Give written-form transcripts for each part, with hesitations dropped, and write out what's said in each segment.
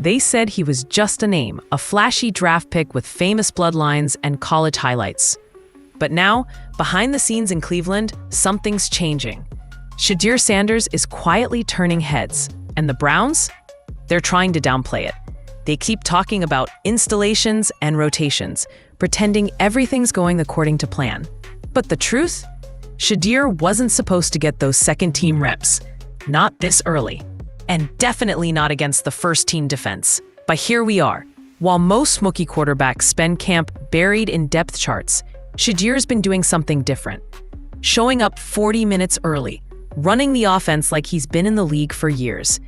They said he was just a name, a flashy draft pick with famous bloodlines and college highlights. But now, behind the scenes in Cleveland, something's changing. Shedeur Sanders is quietly turning heads, and the Browns? They're trying to downplay it. They keep talking about installations and rotations, pretending everything's going according to plan. But the truth? Shedeur wasn't supposed to get those second-team reps. Not this early. And definitely not against the first-team defense. But here we are. While most rookie quarterbacks spend camp buried in depth charts, Shedeur's been doing something different. Showing up 40 minutes early, running the offense like he's been in the league for years.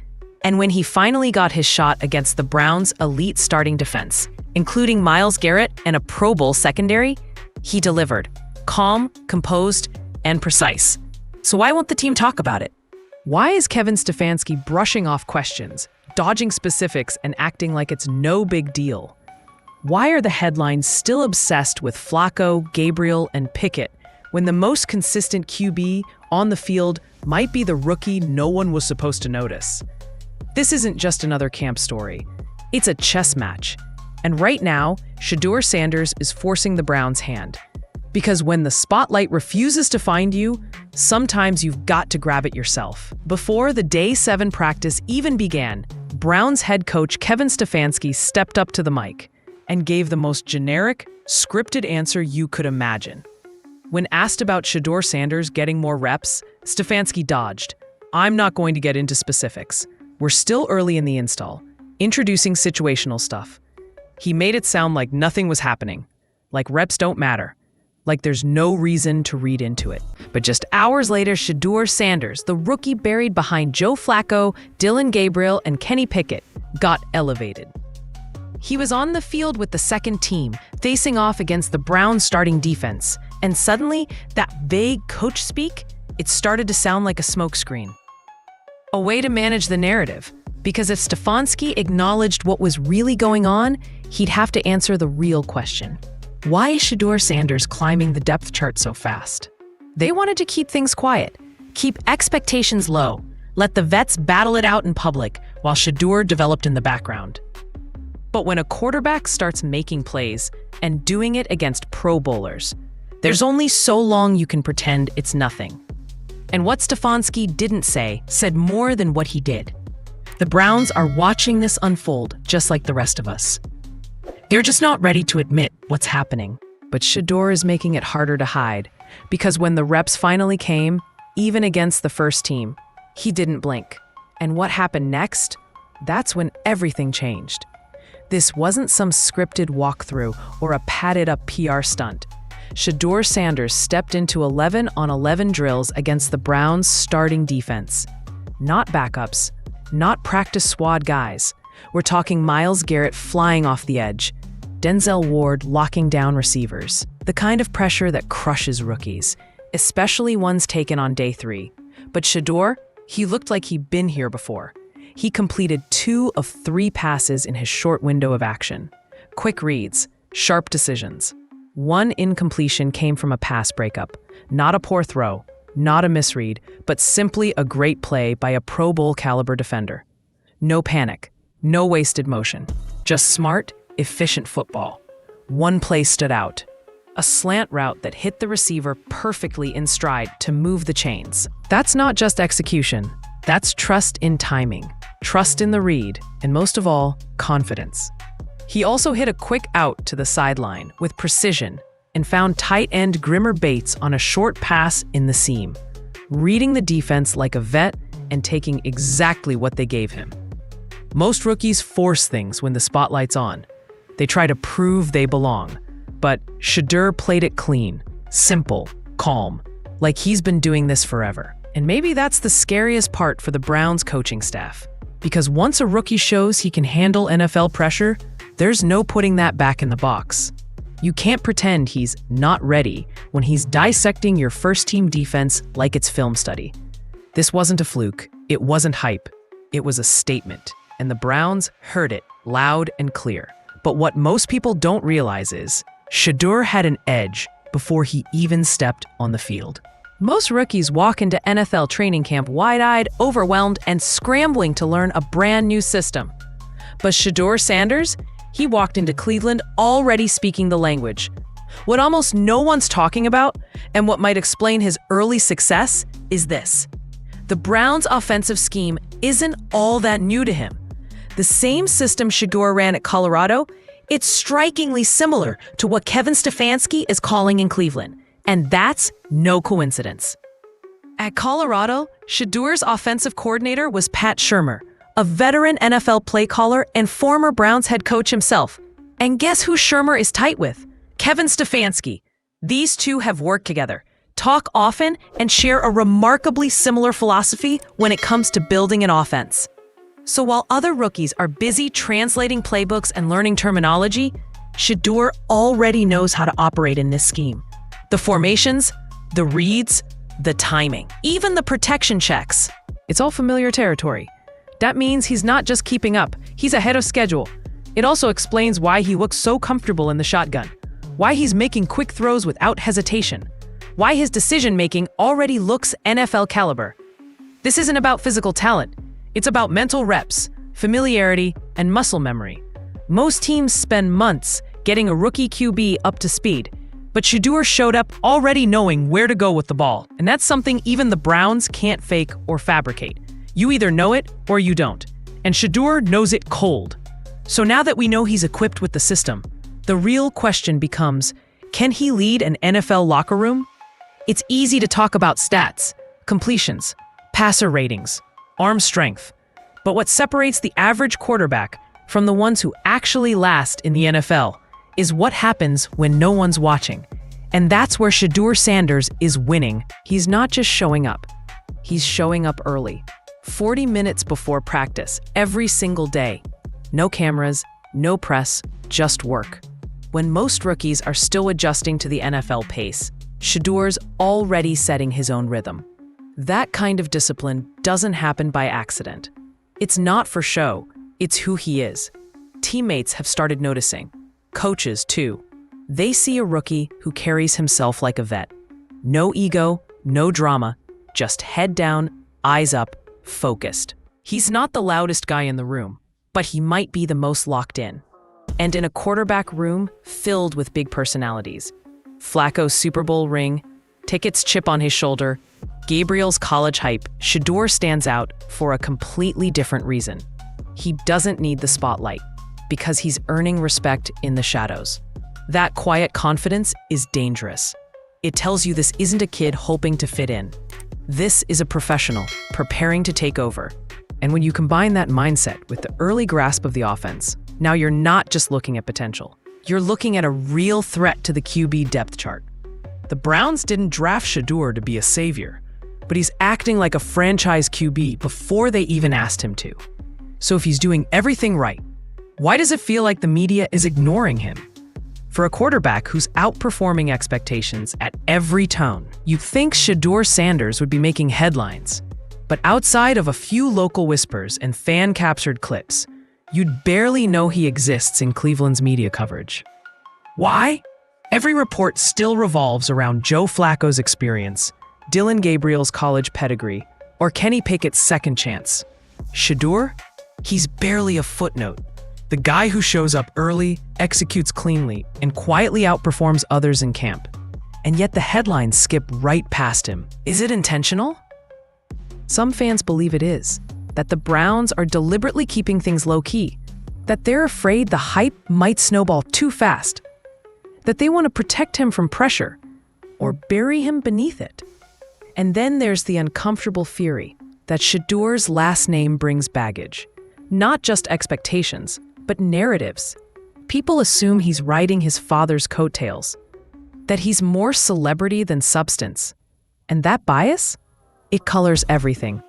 And when he finally got his shot against the Browns' elite starting defense, including Myles Garrett and a Pro Bowl secondary, he delivered. Calm, composed, and precise. So why won't the team talk about it? Why is Kevin Stefanski brushing off questions, dodging specifics, and acting like it's no big deal? Why are the headlines still obsessed with Flacco, Gabriel, and Pickett when the most consistent QB on the field might be the rookie no one was supposed to notice? This isn't just another camp story. It's a chess match. And right now, Shedeur Sanders is forcing the Browns' hand. Because when the spotlight refuses to find you, sometimes you've got to grab it yourself. Before the Day 7 practice even began, Browns head coach Kevin Stefanski stepped up to the mic and gave the most generic, scripted answer you could imagine. When asked about Shedeur Sanders getting more reps, Stefanski dodged. "I'm not going to get into specifics. We're still early in the install, introducing situational stuff." He made it sound like nothing was happening, like reps don't matter, like there's no reason to read into it. But just hours later, Shedeur Sanders, the rookie buried behind Joe Flacco, Dillon Gabriel, and Kenny Pickett, got elevated. He was on the field with the second team, facing off against the Browns' starting defense. And suddenly, that vague coach speak, it started to sound like a smokescreen. A way to manage the narrative, because if Stefanski acknowledged what was really going on, he'd have to answer the real question. Why is Shedeur Sanders climbing the depth chart so fast? They wanted to keep things quiet, keep expectations low, let the vets battle it out in public while Shedeur developed in the background. But when a quarterback starts making plays and doing it against Pro Bowlers, there's only so long you can pretend it's nothing. And what Stefanski didn't say said more than what he did. The Browns are watching this unfold just like the rest of us. They're just not ready to admit what's happening. But Shedeur is making it harder to hide, because when the reps finally came, even against the first team, he didn't blink. And what happened next? That's when everything changed. This wasn't some scripted walkthrough or a padded-up PR stunt. Shedeur Sanders stepped into 11-on-11 drills against the Browns' starting defense. Not backups, not practice squad guys. We're talking Myles Garrett flying off the edge, Denzel Ward locking down receivers. The kind of pressure that crushes rookies, especially ones taken on day 3. But Shedeur, he looked like he'd been here before. He completed 2 of 3 passes in his short window of action. Quick reads, sharp decisions. One incompletion came from a pass breakup, not a poor throw, not a misread, but simply a great play by a Pro Bowl caliber defender. No panic, no wasted motion, just smart, efficient football. One play stood out, a slant route that hit the receiver perfectly in stride to move the chains. That's not just execution, that's trust in timing, trust in the read, and most of all, confidence. He also hit a quick out to the sideline with precision and found tight end Grimmer Bates on a short pass in the seam, reading the defense like a vet and taking exactly what they gave him. Most rookies force things when the spotlight's on. They try to prove they belong. But Shedeur played it clean, simple, calm, like he's been doing this forever. And maybe that's the scariest part for the Browns coaching staff. Because once a rookie shows he can handle NFL pressure, there's no putting that back in the box. You can't pretend he's not ready when he's dissecting your first-team defense like it's film study. This wasn't a fluke. It wasn't hype. It was a statement. And the Browns heard it loud and clear. But what most people don't realize is Shedeur had an edge before he even stepped on the field. Most rookies walk into NFL training camp wide-eyed, overwhelmed, and scrambling to learn a brand new system. But Shedeur Sanders, he walked into Cleveland already speaking the language. What almost no one's talking about, and what might explain his early success, is this. The Browns' offensive scheme isn't all that new to him. The same system Shedeur ran at Colorado, it's strikingly similar to what Kevin Stefanski is calling in Cleveland. And that's no coincidence. At Colorado, Shedeur's offensive coordinator was Pat Shurmur, a veteran NFL play caller and former Browns head coach himself. And guess who Shurmur is tight with? Kevin Stefanski. These two have worked together, talk often, and share a remarkably similar philosophy when it comes to building an offense. So while other rookies are busy translating playbooks and learning terminology, Shedeur already knows how to operate in this scheme. The formations, the reads, the timing, even the protection checks. It's all familiar territory. That means he's not just keeping up, he's ahead of schedule. It also explains why he looks so comfortable in the shotgun, why he's making quick throws without hesitation, why his decision-making already looks NFL caliber. This isn't about physical talent. It's about mental reps, familiarity, and muscle memory. Most teams spend months getting a rookie QB up to speed, but Shedeur showed up already knowing where to go with the ball, and that's something even the Browns can't fake or fabricate. You either know it or you don't, and Shedeur knows it cold. So now that we know he's equipped with the system, the real question becomes, can he lead an NFL locker room? It's easy to talk about stats, completions, passer ratings, arm strength, but what separates the average quarterback from the ones who actually last in the NFL is what happens when no one's watching. And that's where Shedeur Sanders is winning. He's not just showing up. He's showing up early. 40 minutes before practice, every single day. No cameras, no press, just work. When most rookies are still adjusting to the NFL pace, Shedeur's already setting his own rhythm. That kind of discipline doesn't happen by accident. It's not for show, it's who he is. Teammates have started noticing. Coaches, too. They see a rookie who carries himself like a vet. No ego, no drama, just head down, eyes up, focused. He's not the loudest guy in the room, but he might be the most locked in. And in a quarterback room filled with big personalities, Flacco's Super Bowl ring, tickets chip on his shoulder, Gabriel's college hype, Shedeur stands out for a completely different reason. He doesn't need the spotlight, because he's earning respect in the shadows. That quiet confidence is dangerous. It tells you this isn't a kid hoping to fit in. This is a professional preparing to take over. And when you combine that mindset with the early grasp of the offense, now you're not just looking at potential. You're looking at a real threat to the QB depth chart. The Browns didn't draft Shedeur to be a savior, but he's acting like a franchise QB before they even asked him to. So if he's doing everything right, why does it feel like the media is ignoring him? For a quarterback who's outperforming expectations at every tone, you'd think Shedeur Sanders would be making headlines. But outside of a few local whispers and fan-captured clips, you'd barely know he exists in Cleveland's media coverage. Why? Every report still revolves around Joe Flacco's experience, Dillon Gabriel's college pedigree, or Kenny Pickett's second chance. Shedeur? He's barely a footnote. The guy who shows up early, executes cleanly, and quietly outperforms others in camp. And yet the headlines skip right past him. Is it intentional? Some fans believe it is, that the Browns are deliberately keeping things low-key, that they're afraid the hype might snowball too fast, that they want to protect him from pressure, or bury him beneath it. And then there's the uncomfortable theory that Shedeur's last name brings baggage, not just expectations, but narratives. People assume he's riding his father's coattails, that he's more celebrity than substance. And that bias? It colors everything.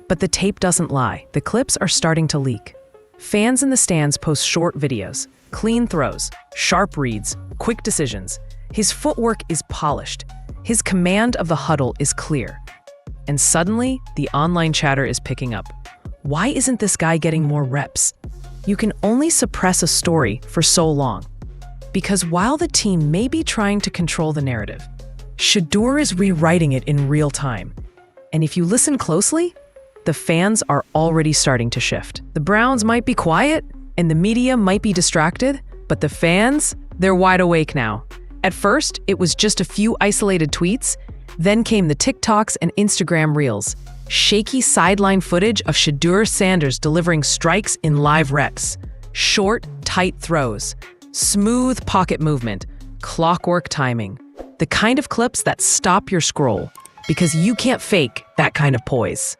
But the tape doesn't lie. The clips are starting to leak. Fans in the stands post short videos, clean throws, sharp reads, quick decisions. His footwork is polished. His command of the huddle is clear. And suddenly, the online chatter is picking up. Why isn't this guy getting more reps? You can only suppress a story for so long. Because while the team may be trying to control the narrative, Shedeur is rewriting it in real time. And if you listen closely, the fans are already starting to shift. The Browns might be quiet, And the media might be distracted, but the fans, they're wide awake now. At first, it was just a few isolated tweets. Then came the TikToks and Instagram Reels. Shaky sideline footage of Shedeur Sanders delivering strikes in live reps. Short, tight throws. Smooth pocket movement. Clockwork timing. The kind of clips that stop your scroll, because you can't fake that kind of poise.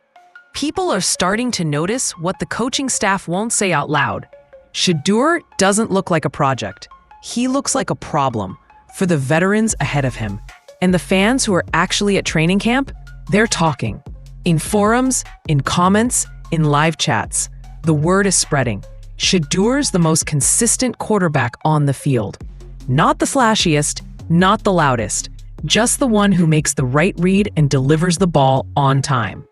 People are starting to notice what the coaching staff won't say out loud. Shedeur doesn't look like a project. He looks like a problem for the veterans ahead of him. And the fans who are actually at training camp, they're talking. In forums, in comments, in live chats, the word is spreading. Shedeur's the most consistent quarterback on the field. Not the flashiest, not the loudest, just the one who makes the right read and delivers the ball on time.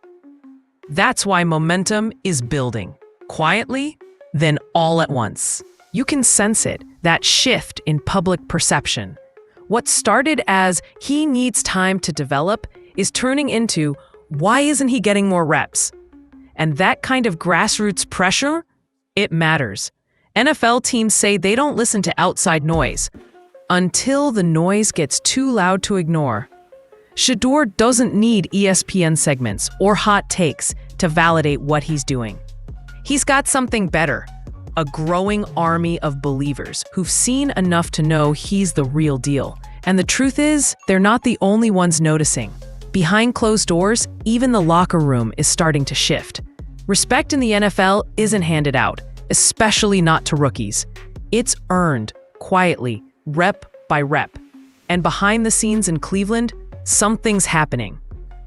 That's why momentum is building. Quietly, then all at once. You can sense it, that shift in public perception. What started as he needs time to develop is turning into why isn't he getting more reps? And that kind of grassroots pressure, it matters. NFL teams say they don't listen to outside noise until the noise gets too loud to ignore. Shedeur doesn't need ESPN segments or hot takes to validate what he's doing. He's got something better, a growing army of believers who've seen enough to know he's the real deal. And the truth is, they're not the only ones noticing. Behind closed doors, even the locker room is starting to shift. Respect in the NFL isn't handed out, especially not to rookies. It's earned, quietly, rep by rep. And behind the scenes in Cleveland, something's happening.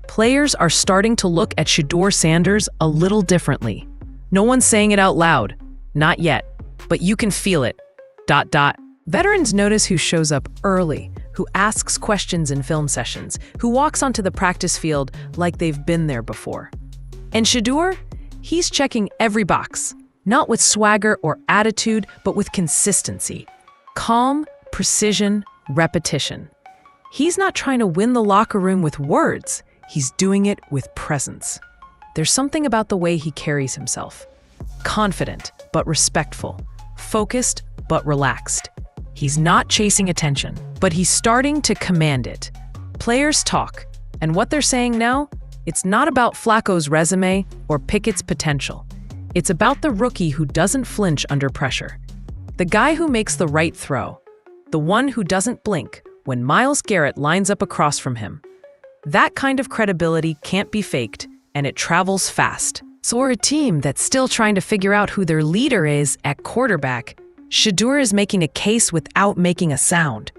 Players are starting to look at Shedeur Sanders a little differently. No one's saying it out loud. Not yet. But you can feel it. ... Veterans notice who shows up early, who asks questions in film sessions, who walks onto the practice field like they've been there before. And Shedeur, he's checking every box, not with swagger or attitude, but with consistency. Calm, precision, repetition. He's not trying to win the locker room with words. He's doing it with presence. There's something about the way he carries himself. Confident, but respectful. Focused, but relaxed. He's not chasing attention, but he's starting to command it. Players talk, and what they're saying now, it's not about Flacco's resume or Pickett's potential. It's about the rookie who doesn't flinch under pressure. The guy who makes the right throw. The one who doesn't blink when Myles Garrett lines up across from him. That kind of credibility can't be faked, and it travels fast. So we're a team that's still trying to figure out who their leader is at quarterback. Shedeur is making a case without making a sound.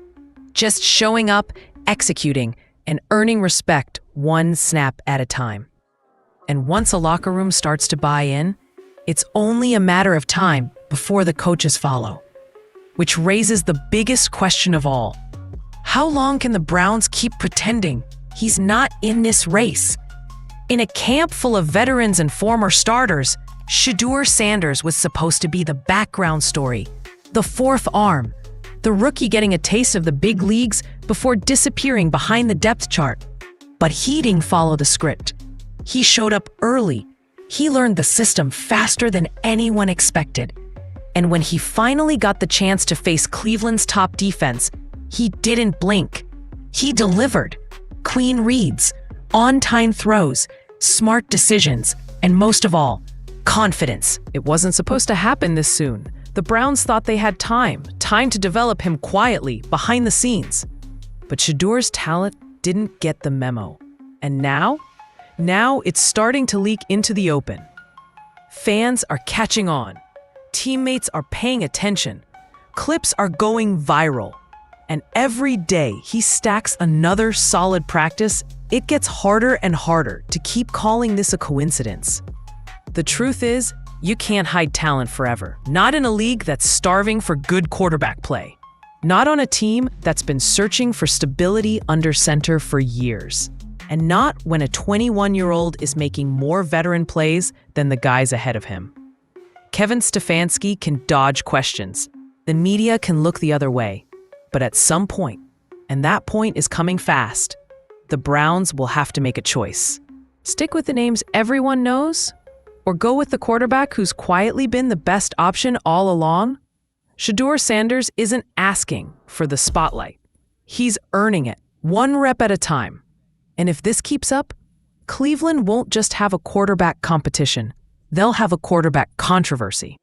Just showing up, executing, and earning respect one snap at a time. And once a locker room starts to buy in, it's only a matter of time before the coaches follow. Which raises the biggest question of all. How long can the Browns keep pretending he's not in this race? In a camp full of veterans and former starters, Shedeur Sanders was supposed to be the background story, the fourth arm, the rookie getting a taste of the big leagues before disappearing behind the depth chart. But he didn't follow the script. He showed up early. He learned the system faster than anyone expected. And when he finally got the chance to face Cleveland's top defense, he didn't blink. He delivered. Clean reads, on-time throws, smart decisions, and most of all, confidence. It wasn't supposed to happen this soon. The Browns thought they had time to develop him quietly, behind the scenes. But Shedeur's talent didn't get the memo. And now it's starting to leak into the open. Fans are catching on. Teammates are paying attention. Clips are going viral. And every day he stacks another solid practice, it gets harder and harder to keep calling this a coincidence. The truth is, you can't hide talent forever. Not in a league that's starving for good quarterback play. Not on a team that's been searching for stability under center for years. And not when a 21-year-old is making more veteran plays than the guys ahead of him. Kevin Stefanski can dodge questions. The media can look the other way. But at some point, and that point is coming fast, the Browns will have to make a choice. Stick with the names everyone knows, Or go with the quarterback who's quietly been the best option all along? Shedeur Sanders isn't asking for the spotlight. He's earning it, one rep at a time. And if this keeps up, Cleveland won't just have a quarterback competition, they'll have a quarterback controversy.